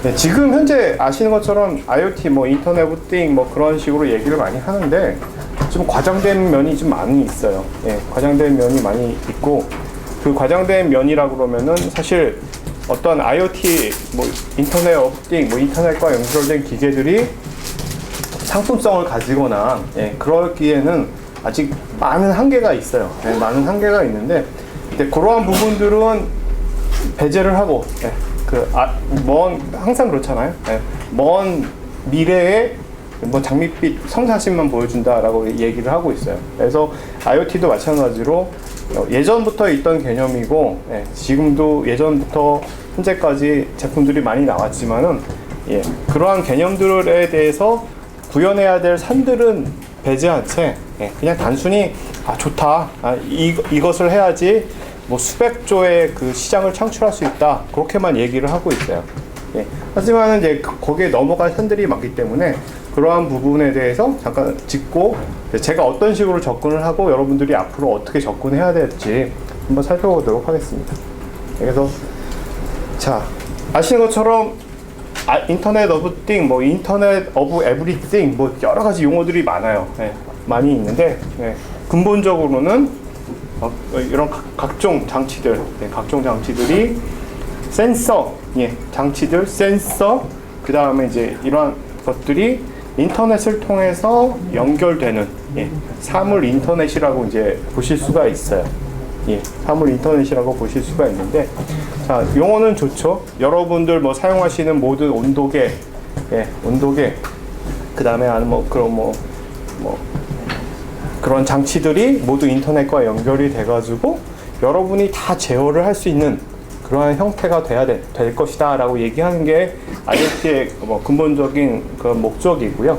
네, 지금 현재 아시는 것처럼 IoT, 뭐 인터넷 오브 띵, 뭐 그런 식으로 얘기를 많이 하는데 좀 과장된 면이 좀 많이 있어요. 예, 과장된 면이 많이 있고 그 과장된 면이라고 그러면은 사실 어떤 IoT, 뭐 인터넷 오브 띵, 뭐 인터넷과 연결된 기계들이 상품성을 가지거나 예, 그러기에는 아직 많은 한계가 있어요. 예, 많은 한계가 있는데 그러한 부분들은 배제를 하고 예, 항상 그렇잖아요. 예, 먼 미래에 뭐 장밋빛 성사심만 보여준다라고 얘기를 하고 있어요. 그래서 IoT도 마찬가지로 예전부터 있던 개념이고 예, 지금도 예전부터 현재까지 제품들이 많이 나왔지만은 예, 그러한 개념들에 대해서 구현해야 될 산들은 배제한 채 예, 그냥 단순히 좋다 이것을 해야지 뭐 수백 조의 그 시장을 창출할 수 있다 그렇게만 얘기를 하고 있어요. 예, 하지만 이제 거기에 넘어갈 산들이 많기 때문에 그러한 부분에 대해서 잠깐 짚고 제가 어떤 식으로 접근을 하고 여러분들이 앞으로 어떻게 접근해야 될지 한번 살펴보도록 하겠습니다. 그래서 자 아시는 것처럼 인터넷 오브 띵, 뭐 인터넷 오브 에브리띵, 뭐 여러 가지 용어들이 많아요. 예, 많이 있는데 예, 근본적으로는 이런 각종 장치들, 예, 각종 장치들이 센서, 예, 장치들, 센서, 그 다음에 이제 이러한 것들이 인터넷을 통해서 연결되는 예, 사물 인터넷이라고 이제 보실 수가 있어요. 예, 사물 인터넷이라고 보실 수가 있는데, 자, 용어는 좋죠. 여러분들 뭐 사용하시는 모든 온도계, 예, 온도계, 그 다음에 그런 장치들이 모두 인터넷과 연결이 돼가지고 여러분이 다 제어를 할 수 있는 그러한 형태가 돼야 될 것이다 라고 얘기하는 게 IoT의 뭐 근본적인 그런 목적이고요.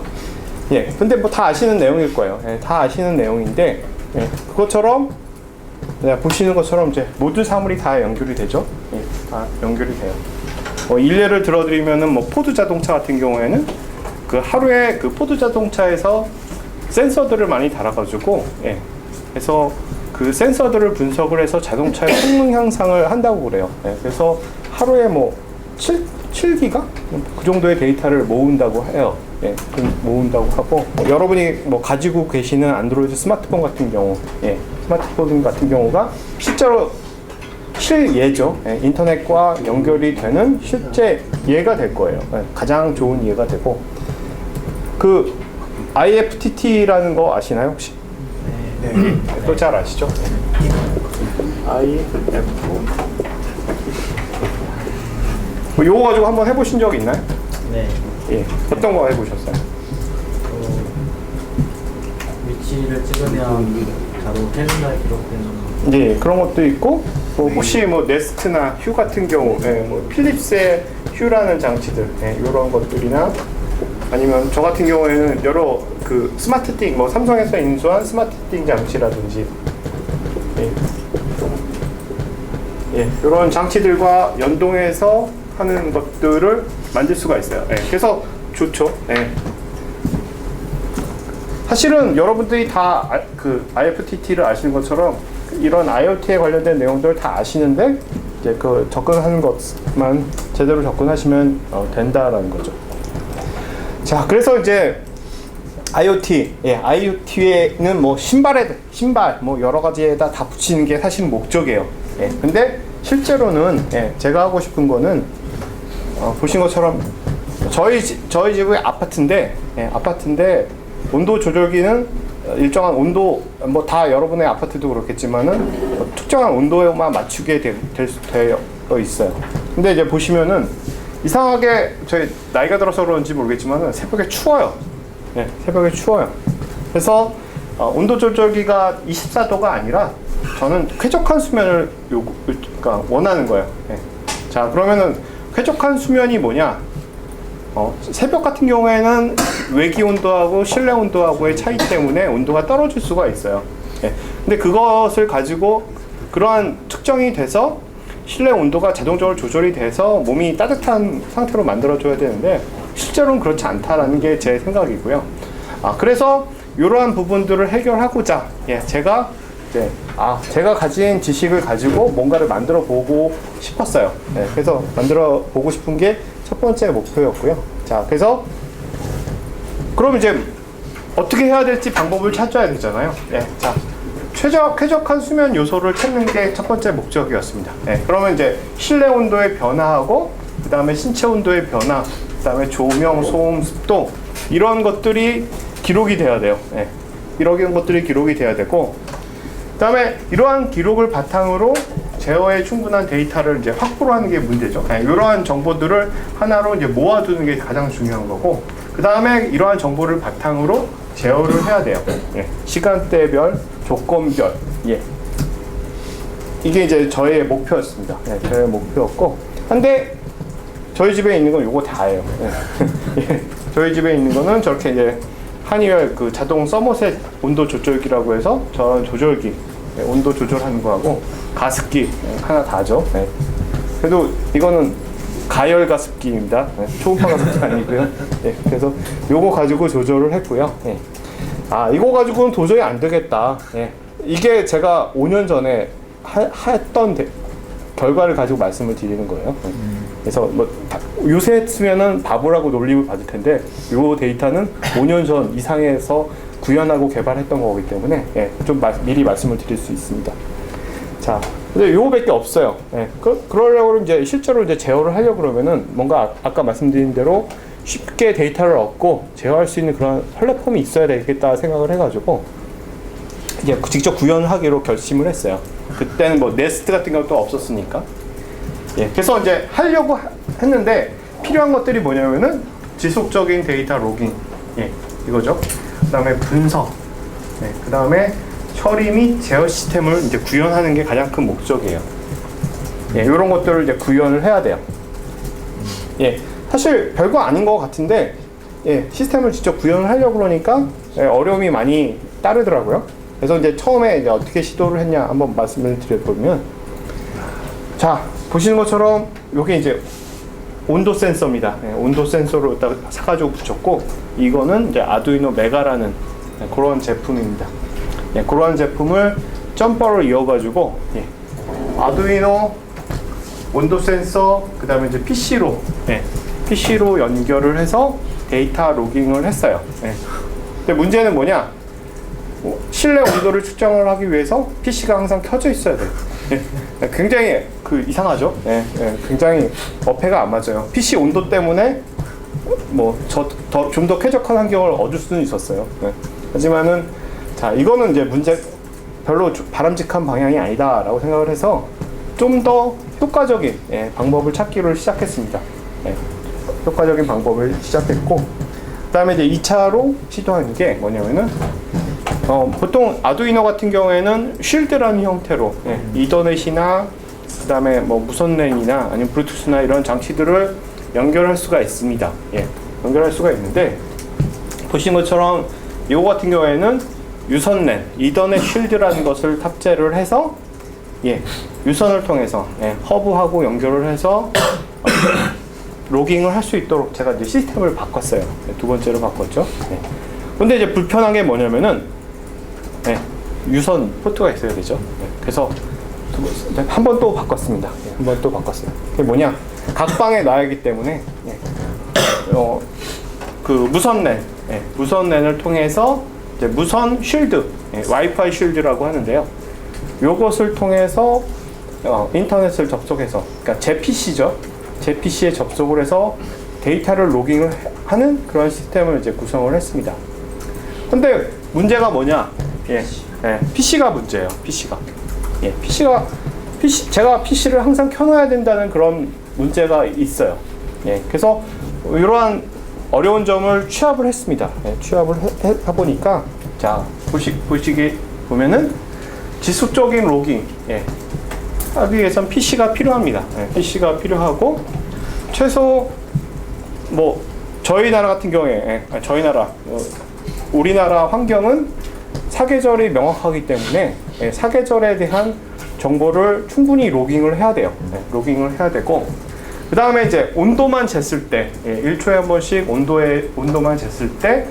예, 근데 뭐 다 아시는 내용일 거예요. 예, 다 아시는 내용인데, 예, 그것처럼 보시는 것처럼 이제 모든 사물이 다 연결이 되죠. 예, 다 연결이 돼요. 일례를 들어드리면은 뭐 포드 자동차 같은 경우에는 그 하루에 그 포드 자동차에서 센서들을 많이 달아가지고, 예, 그래서 그 센서들을 분석을 해서 자동차의 성능 향상을 한다고 그래요. 예, 그래서 하루에 뭐 7기가? 그 정도의 데이터를 모은다고 해요. 예, 모은다고 하고, 여러분이 뭐 가지고 계시는 안드로이드 스마트폰 같은 경우, 예, 스마트폰 같은 경우가 실제로 실예죠. 예, 인터넷과 연결이 되는 실제 예가 될 거예요. 예, 가장 좋은 예가 되고, 그 IFTT라는 거 아시나요 혹시? 네. 또 잘 아시죠? IF. 뭐 요거 가지고 한번 해보신 적 있나요? 네. 예. 어떤 거 해보셨어요? 위치를 찍으면 바로 테슬라에 기록되는. 네, 그런 것도 있고, 뭐 혹시 뭐 네스트나 휴 같은 경우, 예, 뭐 필립스의 휴라는 장치들, 예, 이런 것들이나 아니면 저 같은 경우에는 여러 그 스마트띵, 뭐 삼성에서 인수한 스마트띵 장치라든지, 예, 예, 이런 장치들과 연동해서 하는 것들을 만들 수가 있어요. 예, 그래서 좋죠. 예. 사실은 여러분들이 다 그 IFTT를 아시는 것처럼 이런 IoT에 관련된 내용들을 다 아시는데 이제 그 접근하는 것만 제대로 접근하시면 된다라는 거죠. 자, 그래서 이제 IoT, 예, IoT에는 뭐 신발, 뭐 여러 가지에다 다 붙이는 게 사실 목적이에요. 예, 근데 실제로는 예, 제가 하고 싶은 거는 보신 것처럼 저희 집의 아파트인데, 예, 아파트인데 온도 조절기는 일정한 온도, 뭐 다 여러분의 아파트도 그렇겠지만은 특정한 온도에만 맞추게 되어 있어요. 근데 이제 보시면은 이상하게 저희 나이가 들어서 그런지 모르겠지만은 새벽에 추워요. 네, 새벽에 추워요. 그래서 온도 조절기가 24도가 아니라 저는 쾌적한 수면을 그러니까 원하는 거예요. 네. 자, 그러면은 쾌적한 수면이 뭐냐? 새벽 같은 경우에는 외기 온도하고 실내 온도하고의 차이 때문에 온도가 떨어질 수가 있어요. 예. 근데 그것을 가지고 그러한 특정이 돼서 실내 온도가 자동적으로 조절이 돼서 몸이 따뜻한 상태로 만들어줘야 되는데 실제로는 그렇지 않다라는 게 제 생각이고요. 그래서 이러한 부분들을 해결하고자 예, 제가 가진 지식을 가지고 뭔가를 만들어 보고 싶었어요. 예, 그래서 만들어 보고 싶은 게 첫 번째 목표였고요. 자, 그래서 그럼 이제 어떻게 해야 될지 방법을 찾아야 되잖아요. 예, 자, 쾌적한 수면 요소를 찾는 게 첫 번째 목적이었습니다. 예, 그러면 이제 실내 온도의 변화하고 그 다음에 신체 온도의 변화, 그 다음에 조명, 소음, 습도 이런 것들이 기록이 돼야 돼요. 예, 이런 것들이 기록이 돼야 되고 그 다음에 이러한 기록을 바탕으로 제어에 충분한 데이터를 이제 확보를 하는 게 문제죠. 예, 이러한 정보들을 하나로 이제 모아두는 게 가장 중요한 거고 그 다음에 이러한 정보를 바탕으로 제어를 해야 돼요. 예, 시간대별, 조건별. 예. 이게 이제 저의 목표였습니다. 예, 저의 목표였고. 근데 저희 집에 있는 건 요거 다예요. 예. 예, 저희 집에 있는 거는 저렇게 이제 하니웰 그 자동 서머셋 온도 조절기라고 해서 저런 조절기, 예, 온도 조절하는 거하고 가습기 예, 하나 다죠. 예. 그래도 이거는 가열 가습기입니다. 예, 초음파 가습기 아니고요. 예, 그래서 요거 가지고 조절을 했고요. 예. 아, 이거 가지고는 도저히 안 되겠다. 예. 이게 제가 5년 전에 했던 결과를 가지고 말씀을 드리는 거예요. 예. 그래서 뭐 요새 했으면은 바보라고 놀림을 받을 텐데 요 데이터는 5년 전 이상에서 구현하고 개발했던 거기 때문에 예, 좀 미리 말씀을 드릴 수 있습니다. 자, 근데 요거밖에 없어요. 예, 그러려고 이제 실제로 이제 제어를 하려고 그러면은 뭔가 아까 말씀드린 대로 쉽게 데이터를 얻고 제어할 수 있는 그런 플랫폼이 있어야 되겠다 생각을 해가지고 이제 직접 구현하기로 결심을 했어요. 그때는 뭐 네스트 같은 것도 없었으니까. 예, 그래서 이제 하려고 했는데 필요한 것들이 뭐냐면은 지속적인 데이터 로깅, 예, 이거죠. 그다음에 분석, 예, 그다음에 처리 및 제어 시스템을 이제 구현하는 게 가장 큰 목적이에요. 예, 이런 것들을 이제 구현을 해야 돼요. 예, 사실 별거 아닌 것 같은데, 예, 시스템을 직접 구현을 하려고 그러니까 예, 어려움이 많이 따르더라고요. 그래서 이제 처음에 이제 어떻게 시도를 했냐 한번 말씀을 드려보면, 자, 보시는 것처럼 이게 이제 온도 센서입니다. 예, 온도 센서로 딱 사가지고 붙였고, 이거는 이제 아두이노 메가라는 예, 그런 제품입니다. 예, 그런 제품을 점퍼를 이어가지고 예, 아두이노 온도 센서 그 다음에 이제 PC로 예, PC로 연결을 해서 데이터 로깅을 했어요. 예. 근데 문제는 뭐냐? 실내 온도를 측정을 하기 위해서 PC가 항상 켜져 있어야 돼요. 예. 굉장히 이상하죠? 예, 예. 굉장히 어폐가 안 맞아요. PC 온도 때문에 뭐 좀 더 쾌적한 환경을 얻을 수는 있었어요. 예. 하지만은 자, 이거는 이제 별로 바람직한 방향이 아니다라고 생각을 해서 좀 더 효과적인 예, 방법을 찾기를 시작했습니다. 예, 효과적인 방법을 시작했고, 그 다음에 이제 2차로 시도하는 게 뭐냐면은, 보통 아두이노 같은 경우에는 쉴드라는 형태로, 예, 이더넷이나, 그 다음에 뭐 무선랜이나 아니면 블루투스나 이런 장치들을 연결할 수가 있습니다. 예, 연결할 수가 있는데, 보신 것처럼 이거 같은 경우에는 유선랜, 이더넷 쉴드라는 것을 탑재를 해서 예, 유선을 통해서 예, 허브하고 연결을 해서 로깅을 할 수 있도록 제가 이제 시스템을 바꿨어요. 예, 두 번째로 바꿨죠. 예. 근데 이제 불편한 게 뭐냐면은 예, 유선 포트가 있어야 되죠. 예, 그래서 한 번 또 바꿨습니다. 예, 한 번 또 바꿨어요. 그게 뭐냐? 각 방에 놔야 하기 때문에 예, 그 무선랜, 예, 무선랜을 통해서 이제 무선 쉴드, 예, 와이파이 쉴드라고 하는데요. 요것을 통해서 인터넷을 접속해서, 그러니까 제 PC죠. 제 PC에 접속을 해서 데이터를 로깅을 하는 그런 시스템을 이제 구성을 했습니다. 근데 문제가 뭐냐? 예, 예, PC가 문제예요. PC가. 예, 제가 PC를 항상 켜놔야 된다는 그런 문제가 있어요. 예, 그래서 이러한 어려운 점을 취합을 했습니다. 예, 취합을 해보니까, 자, 보시기 보면은, 지속적인 로깅, 예, 하기 위해선 PC가 필요합니다. 예, PC가 필요하고, 최소, 뭐, 저희 나라 같은 경우에, 예, 우리나라 환경은 사계절이 명확하기 때문에, 예, 사계절에 대한 정보를 충분히 로깅을 해야 돼요. 예, 로깅을 해야 되고, 그 다음에 이제 온도만 쟀을 때, 예, 1초에 한 번씩 온도만 쟀을 때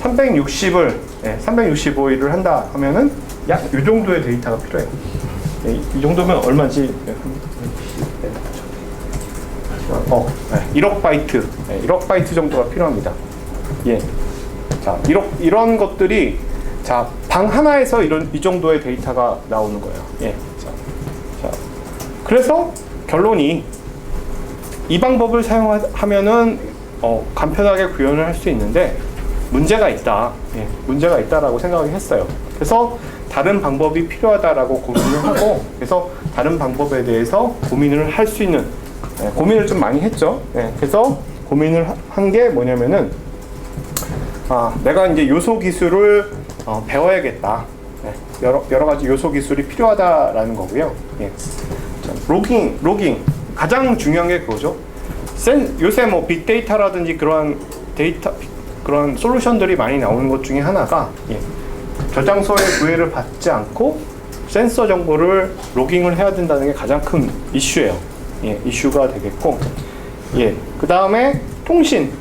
360을, 예, 365일을 한다 하면은 약 이 정도의 데이터가 필요해요. 예, 이 정도면 얼마지? 1억 바이트, 1억 바이트 정도가 필요합니다. 예. 자, 이런 것들이 자, 방 하나에서 이 정도의 데이터가 나오는 거예요. 예. 자, 그래서 결론이 이 방법을 사용하면은 간편하게 구현을 할 수 있는데 문제가 있다. 예, 문제가 있다라고 생각을 했어요. 그래서 다른 방법이 필요하다라고 고민을 하고, 그래서 다른 방법에 대해서 고민을 할 수 있는, 고민을 좀 많이 했죠. 그래서 고민을 한 게 뭐냐면은, 내가 이제 요소 기술을 배워야겠다. 여러 가지 요소 기술이 필요하다라는 거고요. 자, 로깅 가장 중요한 게 그거죠. 요새 뭐 빅데이터라든지 그런 솔루션들이 많이 나오는 것 중에 하나가 저장소의 구애를 받지 않고 센서 정보를 로깅을 해야 된다는 게 가장 큰 이슈예요. 이슈가 되겠고, 그 다음에 통신.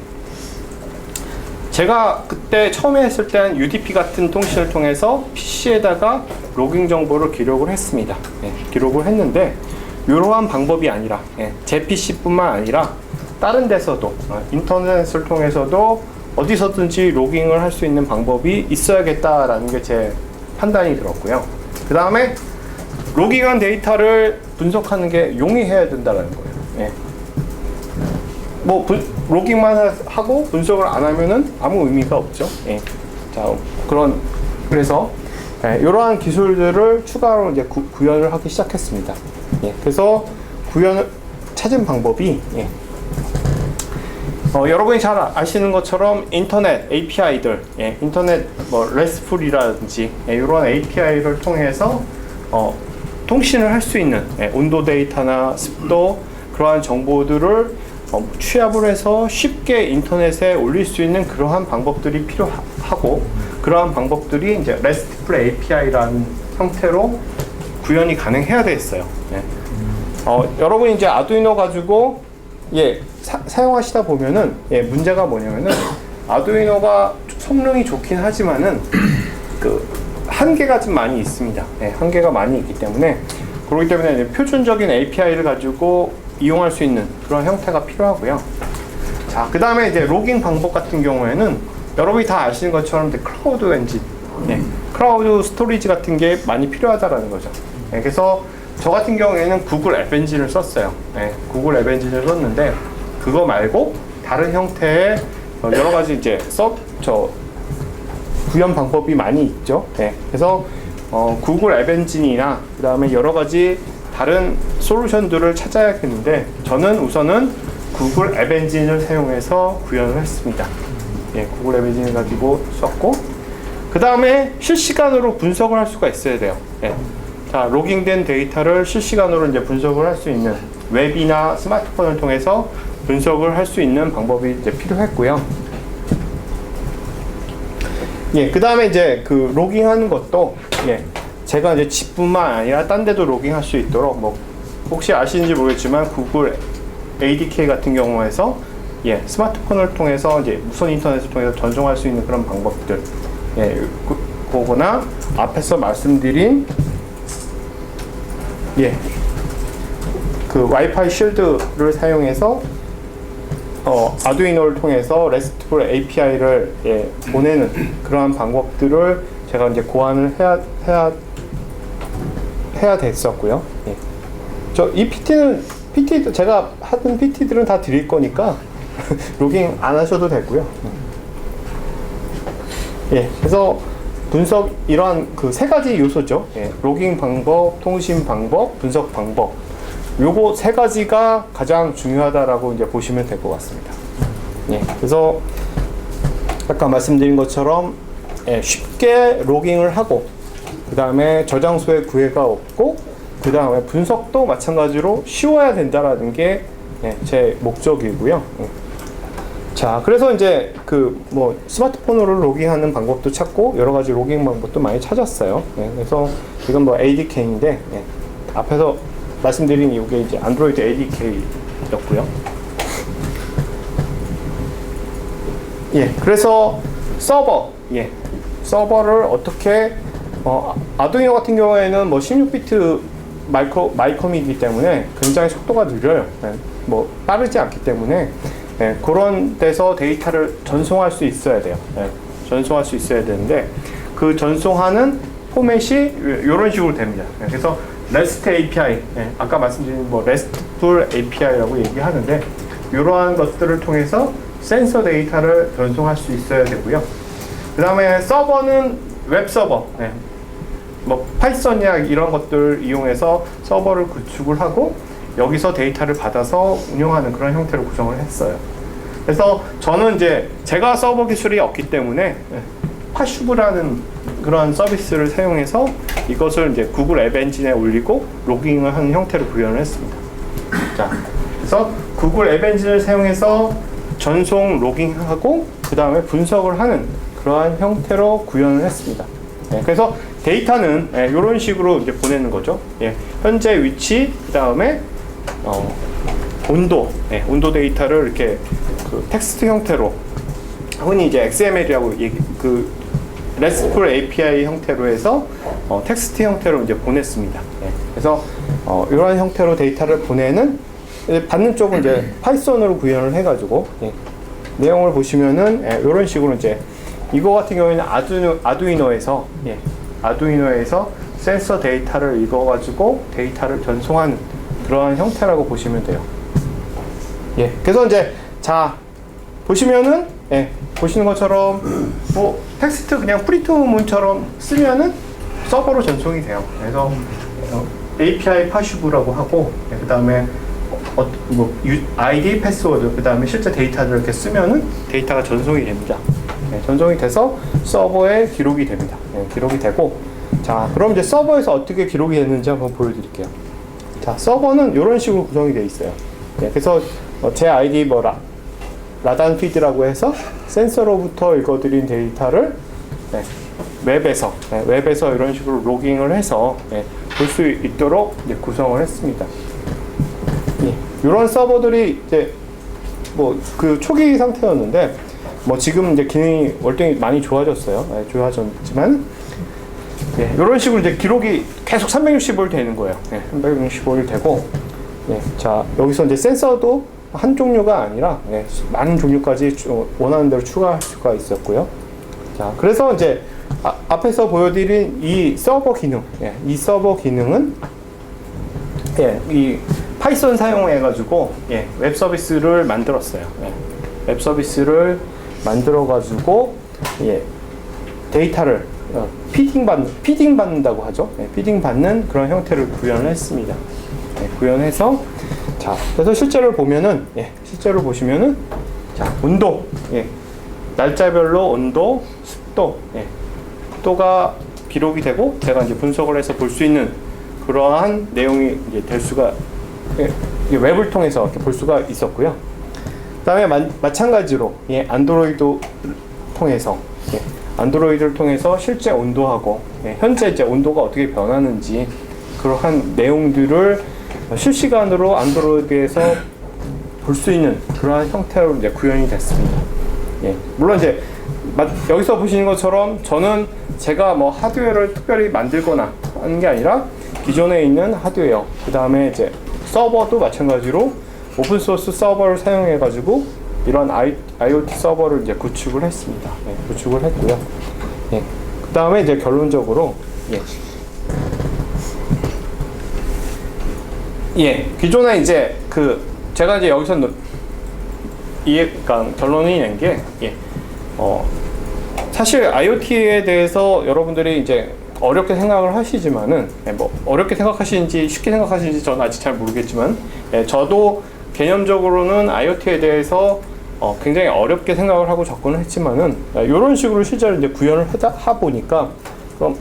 제가 그때 처음에 했을 때는 UDP 같은 통신을 통해서 PC에다가 로깅 정보를 기록을 했습니다. 기록을 했는데 이러한 방법이 아니라 제 PC뿐만 아니라 다른 데서도 인터넷을 통해서도 어디서든지 로깅을 할 수 있는 방법이 있어야겠다라는 게 제 판단이 들었고요. 그 다음에 로깅한 데이터를 분석하는 게 용이해야 된다는 거예요. 뭐 로깅만 하고 분석을 안 하면은 아무 의미가 없죠. 자, 그래서 이러한 기술들을 추가로 이제 구현을 하기 시작했습니다. 그래서 구현을 찾은 방법이 여러분이 잘 아시는 것처럼 인터넷 API들, 인터넷 뭐 RESTful이라든지 이런 API를 통해서 통신을 할 수 있는 온도 데이터나 습도 그러한 정보들을 취합을 해서 쉽게 인터넷에 올릴 수 있는 그러한 방법들이 필요하고, 그러한 방법들이 이제 RESTful API라는 형태로 구현이 가능해야 되겠어요. 여러분이 이제 아두이노 가지고 사용하시다 보면은 문제가 뭐냐면은 아두이노가 성능이 좋긴 하지만은 그 한계가 좀 많이 있습니다. 한계가 많이 있기 때문에, 그렇기 때문에 표준적인 API를 가지고 이용할 수 있는 그런 형태가 필요하고요. 자, 그 다음에 이제 로깅 방법 같은 경우에는 여러분이 다 아시는 것처럼 클라우드 엔진, 클라우드 스토리지 같은 게 많이 필요하다라는 거죠. 그래서 저 같은 경우에는 구글 앱 엔진을 썼어요. 구글 앱 엔진을 썼는데 그거 말고 다른 형태의 여러 가지 이제 구현 방법이 많이 있죠. 그래서 구글 앱 엔진이나 그 다음에 여러 가지 다른 솔루션들을 찾아야겠는데, 저는 우선은 구글 앱 엔진을 사용해서 구현을 했습니다. 구글 앱 엔진을 가지고 썼고, 그 다음에 실시간으로 분석을 할 수가 있어야 돼요. 자, 로깅된 데이터를 실시간으로 이제 분석을 할 수 있는, 웹이나 스마트폰을 통해서 분석을 할 수 있는 방법이 이제 필요했고요. 그 다음에 이제 그 로깅하는 것도 제가 이제 집뿐만 아니라 딴 데도 로깅할 수 있도록, 뭐 혹시 아시는지 모르겠지만 구글 ADK 같은 경우에서 스마트폰을 통해서 이제 무선 인터넷을 통해서 전송할 수 있는 그런 방법들, 그거나 앞에서 말씀드린 그 와이파이 쉴드를 사용해서 아두이노를 통해서 RESTful API를 보내는 그러한 방법들을 제가 이제 고안을 해야 됐었고요. 이 PT 제가 하던 PT들은 다 드릴 거니까 로깅 안 하셔도 되고요. 그래서 분석, 이러한 그 세 가지 요소죠. 로깅 방법, 통신 방법, 분석 방법. 요거 세 가지가 가장 중요하다라고 이제 보시면 될 것 같습니다. 그래서 아까 말씀드린 것처럼 쉽게 로깅을 하고, 그 다음에 저장소에 구애가 없고, 그 다음에 분석도 마찬가지로 쉬워야 된다라는 게 제 목적이고요. 자, 그래서 이제 그 뭐 스마트폰으로 로깅하는 방법도 찾고 여러 가지 로깅 방법도 많이 찾았어요. 그래서 이건 뭐 ADK인데 앞에서 말씀드린 이게 이제 안드로이드 ADK였고요. 그래서 서버를 어떻게 아두이노 같은 경우에는 뭐 16비트 마이컴이기 때문에 굉장히 속도가 느려요. 뭐 빠르지 않기 때문에 예, 그런 데서 데이터를 전송할 수 있어야 돼요. 예, 전송할 수 있어야 되는데 그 전송하는 포맷이 이런 식으로 됩니다. 예, 그래서 REST API, 예, 아까 말씀드린 뭐 RESTful API라고 얘기하는데 이러한 것들을 통해서 센서 데이터를 전송할 수 있어야 되고요. 그 다음에 서버는 웹 서버, 예, 뭐 파이썬이나 이런 것들 이용해서 서버를 구축을 하고 여기서 데이터를 받아서 운영하는 그런 형태로 구성을 했어요. 그래서 저는 이제 제가 서버 기술이 없기 때문에 파슈브라는 그런 서비스를 사용해서 이것을 이제 구글 앱 엔진에 올리고 로깅을 하는 형태로 구현을 했습니다. 자, 그래서 구글 앱 엔진을 사용해서 전송 로깅하고 그 다음에 분석을 하는 그러한 형태로 구현을 했습니다. 예, 그래서 데이터는 이런 식으로 이제 보내는 거죠. 예, 현재 위치, 그 다음에 온도, 온도 데이터를 이렇게 그 텍스트 형태로 흔히 이제 XML이라고 그 RESTful API 형태로 해서 텍스트 형태로 이제 보냈습니다. 예, 그래서 이런 형태로 데이터를 보내는 받는 쪽은 이제 파이썬으로 구현을 해가지고 예, 내용을 보시면은 이런 식으로 이제 이거 같은 경우에는 아두이노에서 아두이노에서 센서 데이터를 읽어가지고 데이터를 전송하는 그러한 형태라고 보시면 돼요. 예, 그래서 이제 자 보시면은 보시는 것처럼 뭐 텍스트 그냥 프리트 문처럼 쓰면은 서버로 전송이 돼요. 그래서 API 파슈브라고 하고 그 다음에 뭐 ID 패스워드 그 다음에 실제 데이터를 이렇게 쓰면은 데이터가 전송이 됩니다. 전송이 돼서 서버에 기록이 됩니다. 기록이 되고 자 그럼 이제 서버에서 어떻게 기록이 됐는지 한번 보여드릴게요. 자 서버는 이런 식으로 구성이 되어 있어요. 그래서 제 아이디 뭐 라단 피드라고 해서 센서로부터 읽어드린 데이터를 웹에서 이런 식으로 로깅을 해서 볼 수 있도록 구성을 했습니다. 이런 서버들이 이제 뭐 그 초기 상태였는데 뭐 지금 이제 기능이 월등히 많이 좋아졌어요. 좋아졌지만 이런 식으로 이제 기록이 계속 365일 되는 거예요. 365일 되고 자 여기서 이제 센서도 한 종류가 아니라 많은 종류까지 원하는 대로 추가할 수가 있었고요. 자 그래서 이제 앞에서 보여드린 이 서버 기능, 이 서버 기능은 이 파이썬 사용해가지고 웹 서비스를 만들었어요. 웹 서비스를 만들어가지고 데이터를 피딩 받는다고 하죠. 피딩 받는 그런 형태를 구현을 했습니다. 구현해서 자 그래서 실제로 보면은 실제로 보시면은 자 온도 날짜별로 온도 습도 습도가 기록이 되고 제가 이제 분석을 해서 볼 수 있는 그러한 내용이 이제 될 수가 웹을 통해서 이렇게 볼 수가 있었고요. 그다음에 마찬가지로 안드로이드 통해서 안드로이드를 통해서 실제 온도하고 현재 이제 온도가 어떻게 변하는지 그러한 내용들을 실시간으로 안드로이드에서 볼 수 있는 그러한 형태로 이제 구현이 됐습니다. 물론 이제 여기서 보시는 것처럼 저는 제가 뭐 하드웨어를 특별히 만들거나 하는 게 아니라 기존에 있는 하드웨어, 그 다음에 이제 서버도 마찬가지로 오픈소스 서버를 사용해 가지고 이런 IoT 서버를 이제 구축을 했습니다. 구축을 했고요. 그 다음에 이제 결론적으로 기존에 이제 제가 이제 여기서 그러니까 결론이 낸 게 사실 IoT에 대해서 여러분들이 이제 어렵게 생각을 하시지만은 뭐 어렵게 생각하시는지 쉽게 생각하시는지 저는 아직 잘 모르겠지만 저도 개념적으로는 IoT에 대해서 굉장히 어렵게 생각을 하고 접근을 했지만은 이런 식으로 실제로 이제 구현을 하다 보니까 그럼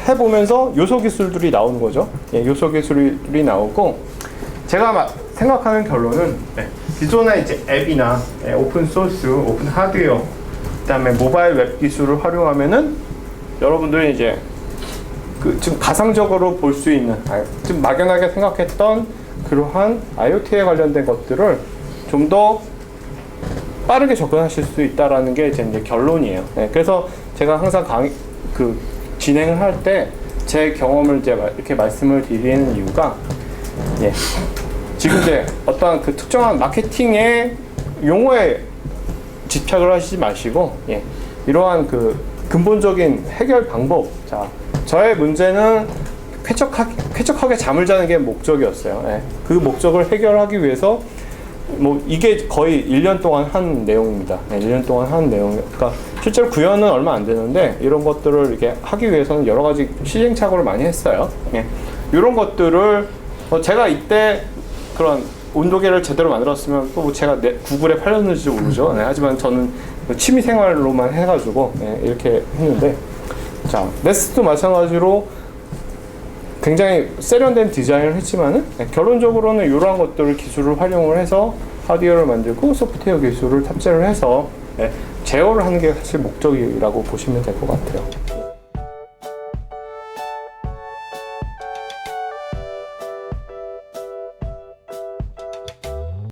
해보면서 요소 기술들이 나오는 거죠. 요소 기술이 나오고 제가 생각하는 결론은 기존의 이제 앱이나 오픈 소스, 오픈 하드웨어, 그다음에 모바일 웹 기술을 활용하면은 여러분들이 이제 지금 가상적으로 볼 수 있는 좀 막연하게 생각했던 그러한 IoT에 관련된 것들을 좀 더 빠르게 접근하실 수 있다라는 게 이제 결론이에요. 그래서 제가 항상 진행을 할 때 제 경험을 이제 이렇게 말씀을 드리는 이유가 지금 이제 어떤 그 특정한 마케팅의 용어에 집착을 하시지 마시고, 예, 이러한 그 근본적인 해결 방법. 자, 저의 문제는 쾌적하게 잠을 자는 게 목적이었어요. 예, 그 목적을 해결하기 위해서 뭐 이게 거의 1년 동안 한 내용입니다. 네, 1년 동안 한 내용. 그러니까 실제로 구현은 얼마 안 되는데 이런 것들을 이렇게 하기 위해서는 여러 가지 시행착오를 많이 했어요. 예, 이런 것들을 제가 이때 그런 온도계를 제대로 만들었으면 또 제가 구글에 팔렸는지 모르죠. 네, 하지만 저는 취미 생활로만 해가지고 이렇게 했는데, 자, 네스트도 마찬가지로 굉장히 세련된 디자인을 했지만은 결론적으로는 이러한 것들을 기술을 활용을 해서 하드웨어를 만들고 소프트웨어 기술을 탑재를 해서 제어를 하는 게 사실 목적이라고 보시면 될 것 같아요.